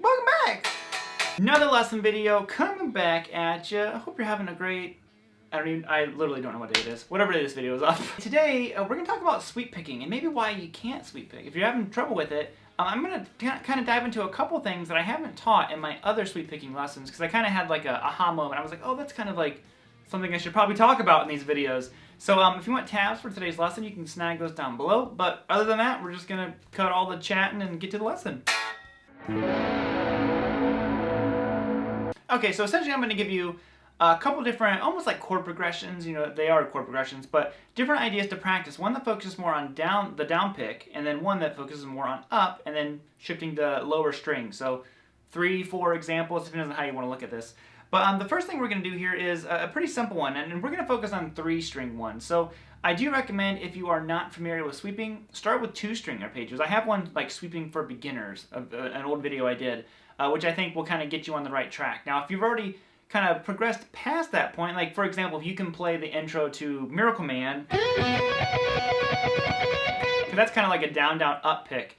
Welcome back! Another lesson video coming back at you. I hope you're having a great... I literally don't know what day it is. Whatever day this video is up. Today, we're going to talk about sweep picking and maybe why you can't sweep pick. If you're having trouble with it, I'm going to kind of dive into a couple things that I haven't taught in my other sweep picking lessons because I kind of had like a aha moment. I was like, oh, that's kind of like something I should probably talk about in these videos. So if you want tabs for today's lesson, you can snag those down below. But other than that, we're just going to cut all the chatting and get to the lesson. Okay, so essentially I'm going to give you a couple different, almost like chord progressions, you know, they are chord progressions, but different ideas to practice. One that focuses more on the down pick, and then one that focuses more on up, and then shifting to lower strings. So 3, 4 examples, depending on how you want to look at this. But the first thing we're going to do here is a pretty simple one, and we're going to focus on 3-string ones. So I do recommend, if you are not familiar with sweeping, start with 2-string arpeggios. I have one like sweeping for beginners, an old video I did, which I think will kind of get you on the right track. Now, if you've already kind of progressed past that point, like for example, if you can play the intro to Miracle Man, because that's kind of like a down, down, up pick,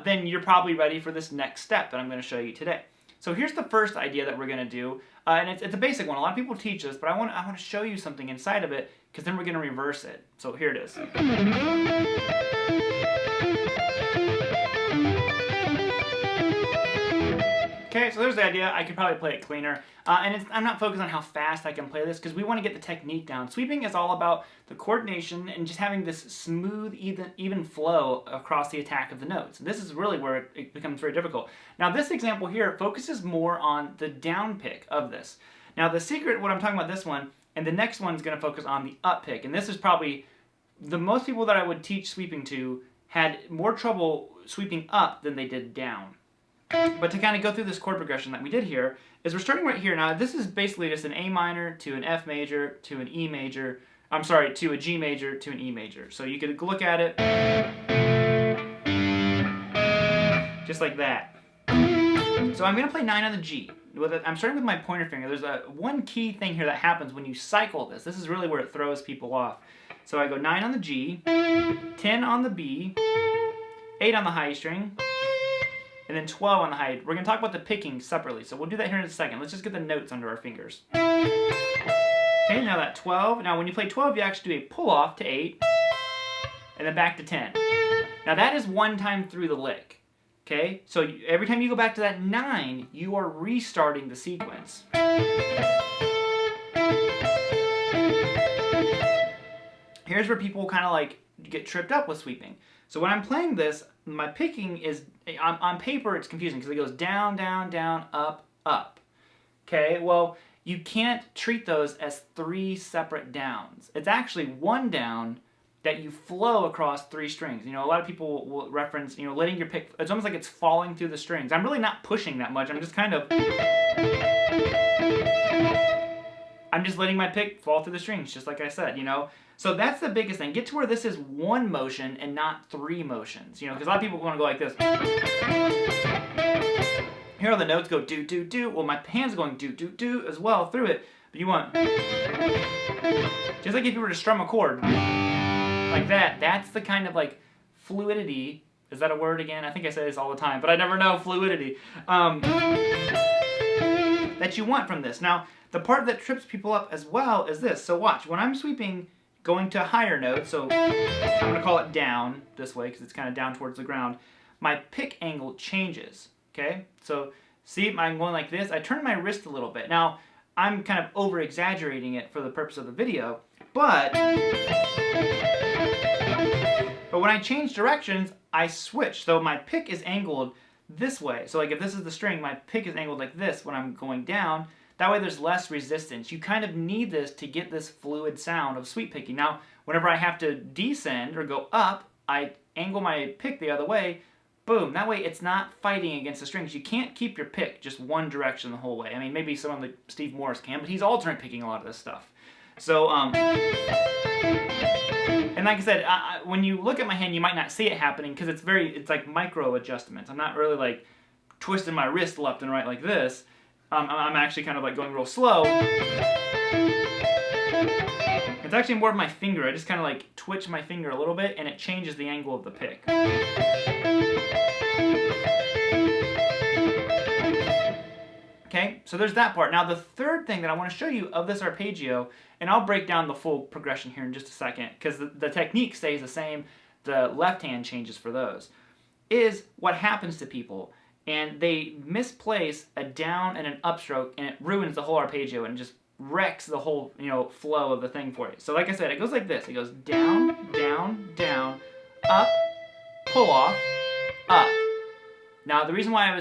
then you're probably ready for this next step that I'm going to show you today. So here's the first idea that we're going to do, and it's a basic one. A lot of people teach this, but I want to show you something inside of it, because then we're going to reverse it. So here it is. Okay, so there's the idea. I could probably play it cleaner. And I'm not focused on how fast I can play this because we want to get the technique down. Sweeping is all about the coordination and just having this smooth, even flow across the attack of the notes. And this is really where it becomes very difficult. Now, this example here focuses more on the down pick of this. Now, the secret, what I'm talking about this one, and the next one's going to focus on the up pick. And this is probably the most people that I would teach sweeping to had more trouble sweeping up than they did down. But to kind of go through this chord progression that we did here, is we're starting right here. Now, this is basically just an A minor to an F major to an E major. I'm sorry, to a G major to an E major. So you could look at it just like that. So I'm going to play 9 on the G. I'm starting with my pointer finger. There's one key thing here that happens when you cycle this. This is really where it throws people off. So I go 9 on the G, 10 on the B, 8 on the high string, and then 12 on the high. We're going to talk about the picking separately, so we'll do that here in a second. Let's just get the notes under our fingers. Okay, now that 12. Now when you play 12, you actually do a pull-off to 8, and then back to 10. Now that is one time through the lick. Okay, so every time you go back to that 9, you are restarting the sequence. Here's where people kind of like get tripped up with sweeping. So when I'm playing this, my picking is, on paper it's confusing because it goes down, down, down, up, up. Okay, well, you can't treat those as 3 separate downs. It's actually one down that you flow across 3 strings. You know, a lot of people will reference, you know, letting your pick, it's almost like it's falling through the strings. I'm really not pushing that much. I'm just kind of, I'm just letting my pick fall through the strings, just like I said, you know. So that's the biggest thing. Get to where this is 1 motion and not 3 motions. You know, because a lot of people want to go like this. Here all the notes go do, do, do. Well, my hands are going do, do, do as well through it. But you want, just like if you were to strum a chord like that. That's the kind of like fluidity. Is that a word again? I think I say this all the time, but I never know fluidity. That you want from this. Now, the part that trips people up as well is this. So watch, when I'm sweeping, going to higher notes, so I'm going to call it down this way because it's kind of down towards the ground, my pick angle changes, okay? So see, I'm going like this. I turn my wrist a little bit. Now, I'm kind of over-exaggerating it for the purpose of the video, but when I change directions, I switch. So my pick is angled this way. So like if this is the string, my pick is angled like this when I'm going down. That way there's less resistance. You kind of need this to get this fluid sound of sweep picking. Now, whenever I have to descend or go up, I angle my pick the other way. Boom. That way it's not fighting against the strings. You can't keep your pick just one direction the whole way. I mean, maybe someone like Steve Morris can, but he's alternate picking a lot of this stuff. So, and like I said, when you look at my hand, you might not see it happening because it's like micro adjustments. I'm not really like twisting my wrist left and right like this. I'm actually kind of like going real slow. It's actually more of my finger. I just kind of like twitch my finger a little bit and it changes the angle of the pick. so there's that part. Now the third thing that I want to show you of this arpeggio, and I'll break down the full progression here in just a second, because the technique stays the same, the left hand changes for those, is what happens to people. And they misplace a down and an upstroke, and it ruins the whole arpeggio and just wrecks the whole, flow of the thing for you. So like I said, it goes like this. It goes down, down, down, up, pull off, up. Now the reason why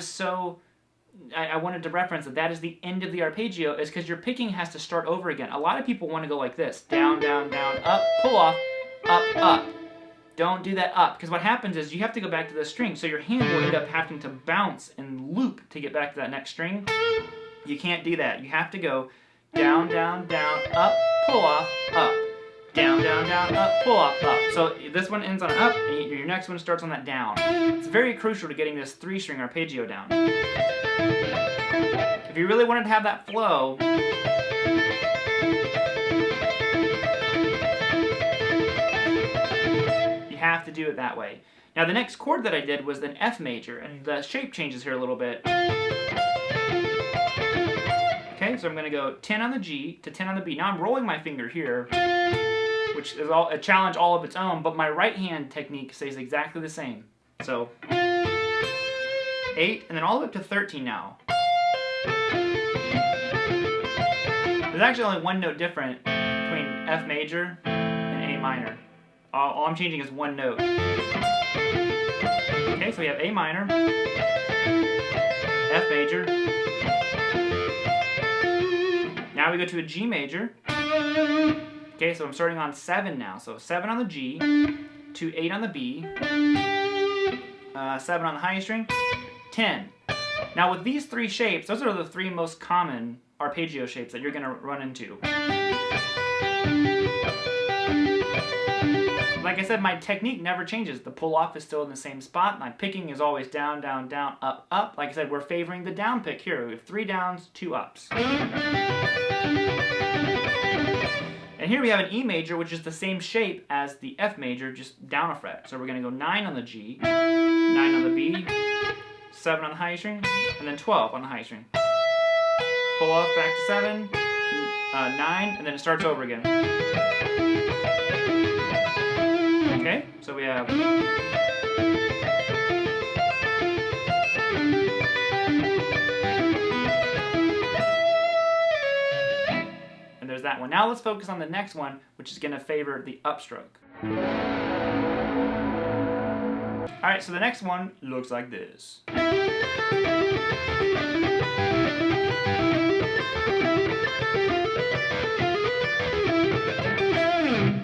I wanted to reference that is the end of the arpeggio is because your picking has to start over again. A lot of people want to go like this. Down, down, down, up, pull off, up, up. Don't do that up, because what happens is you have to go back to the string, so your hand will end up having to bounce and loop to get back to that next string. You can't do that. You have to go down, down, down, up, pull off, up. Down, down, down, up, pull off, up. So this one ends on an up, and your next one starts on that down. It's very crucial to getting this 3-string arpeggio down. If you really wanted to have that flow, you have to do it that way. Now the next chord that I did was an F major, and the shape changes here a little bit. Okay, so I'm going to go 10 on the G to 10 on the B. Now I'm rolling my finger here, which is a challenge all of its own, but my right hand technique stays exactly the same. So 8, and then all the way up to 13 now. There's actually only one note different between F major and A minor. All I'm changing is one note. Okay, so we have A minor, F major. Now we go to a G major. Okay, so I'm starting on 7 now. So 7 on the G, to 8 on the B, 7 on the high string, 10. Now with these 3 shapes, those are the 3 most common arpeggio shapes that you're going to run into. Like I said, my technique never changes. The pull-off is still in the same spot. My picking is always down, down, down, up, up. Like I said, we're favoring the down pick here. We have 3 downs, 2 ups. And here we have an E major, which is the same shape as the F major, just down a fret. So we're going to go 9 on the G, 9 on the B, 7 on the high string, and then 12 on the high string. Pull off back to 7, 9, and then it starts over again. Okay, so we have... And there's that one. Now let's focus on the next one, which is going to favor the upstroke. Alright, so the next one looks like this.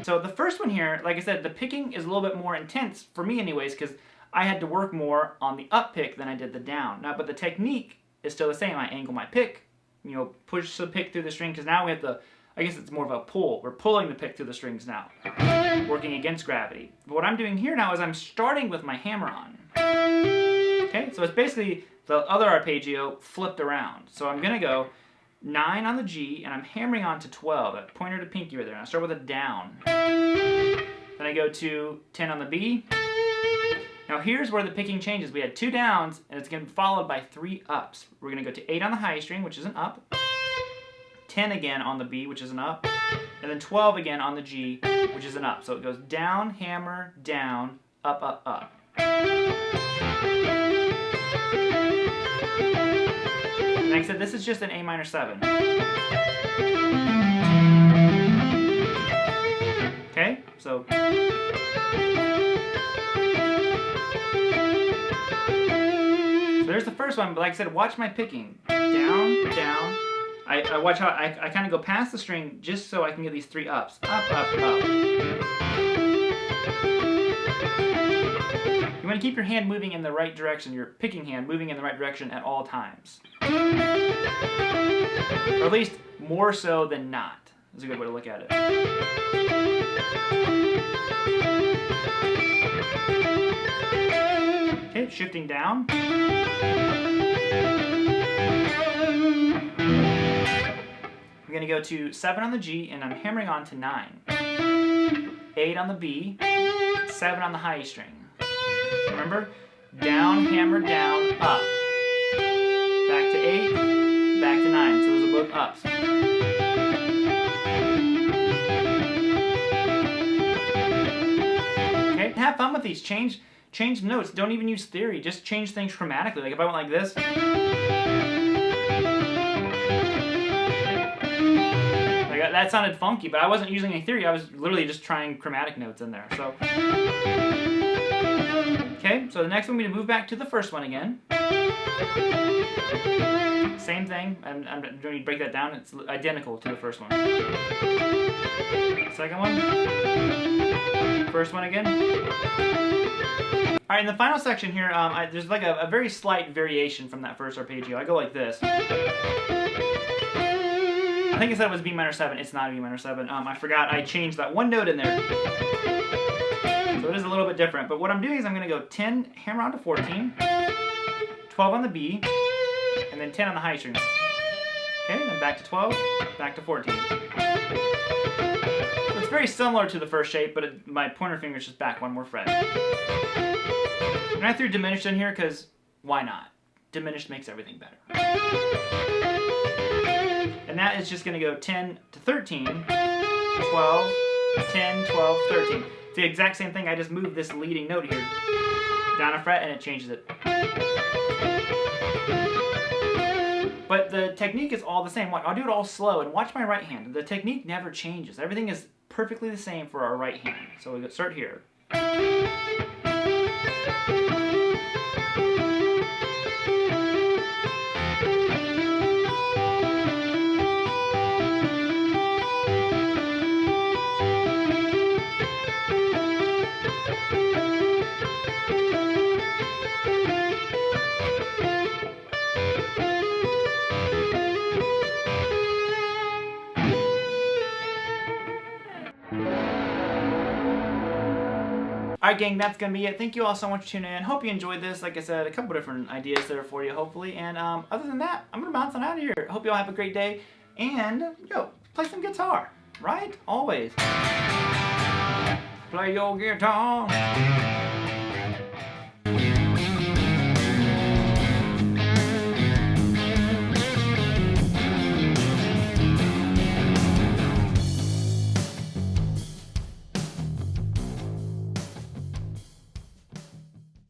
So the first one here, like I said, the picking is a little bit more intense, for me anyways, because I had to work more on the up pick than I did the down. Now, but the technique is still the same. I angle my pick, push the pick through the string, because now we have the, I guess it's more of a pull. We're pulling the pick through the strings now, working against gravity. But what I'm doing here now is I'm starting with my hammer on. Okay, so it's basically the other arpeggio flipped around. So I'm going to go 9 on the G, and I'm hammering on to 12, that pointer to pinky right there. And I start with a down. Then I go to 10 on the B. Now here's where the picking changes. We had 2 downs, and it's going to be followed by 3 ups. We're going to go to 8 on the high string, which is an up, 10 again on the B, which is an up, and then 12 again on the G, which is an up. So it goes down, hammer, down, up, up, up. Like I said, this is just an A minor 7. Okay, so there's the first one, but like I said, watch my picking. Down, down. I watch how I kind of go past the string just so I can get these 3 ups. Up, up, up. You want to keep your hand moving in the right direction, your picking hand moving in the right direction at all times. Or at least more so than not, is a good way to look at it. Okay, shifting down. We're going to go to 7 on the G, and I'm hammering on to 9. 8 on the B, 7 on the high string. Remember? Down, hammer, down, up. Back to 8, back to 9. ups. Okay, have fun with these. Change notes. Don't even use theory. Just change things chromatically. Like if I went like this. Like that sounded funky, but I wasn't using any theory. I was literally just trying chromatic notes in there. So, okay, so the next one we need to move back to the first one again. Same thing. I'm going to break that down. It's identical to the first one. Second one. First one again. All right, in the final section here, there's like a very slight variation from that first arpeggio. I go like this. I think I said it was B minor 7. It's not a B minor 7. I forgot I changed that one note in there. So it is a little bit different. But what I'm doing is I'm going to go 10, hammer on to 14, 12 on the B, and then 10 on the high string. Okay, then back to 12, back to 14. So it's very similar to the first shape, but my pointer finger is just back one more fret. And I threw diminished in here because why not? Diminished makes everything better. And that is just going to go 10 to 13, 12, 10, 12, 13. It's the exact same thing. I just moved this leading note here down a fret and it changes it. But the technique is all the same. I'll do it all slow and watch my right hand. The technique never changes. Everything is perfectly the same for our right hand. So we start here. Alright gang, that's going to be it. Thank you all so much for tuning in. Hope you enjoyed this. Like I said, a couple different ideas there for you, hopefully. And other than that, I'm going to bounce on out of here. Hope you all have a great day. And, play some guitar, right? Always. Play your guitar.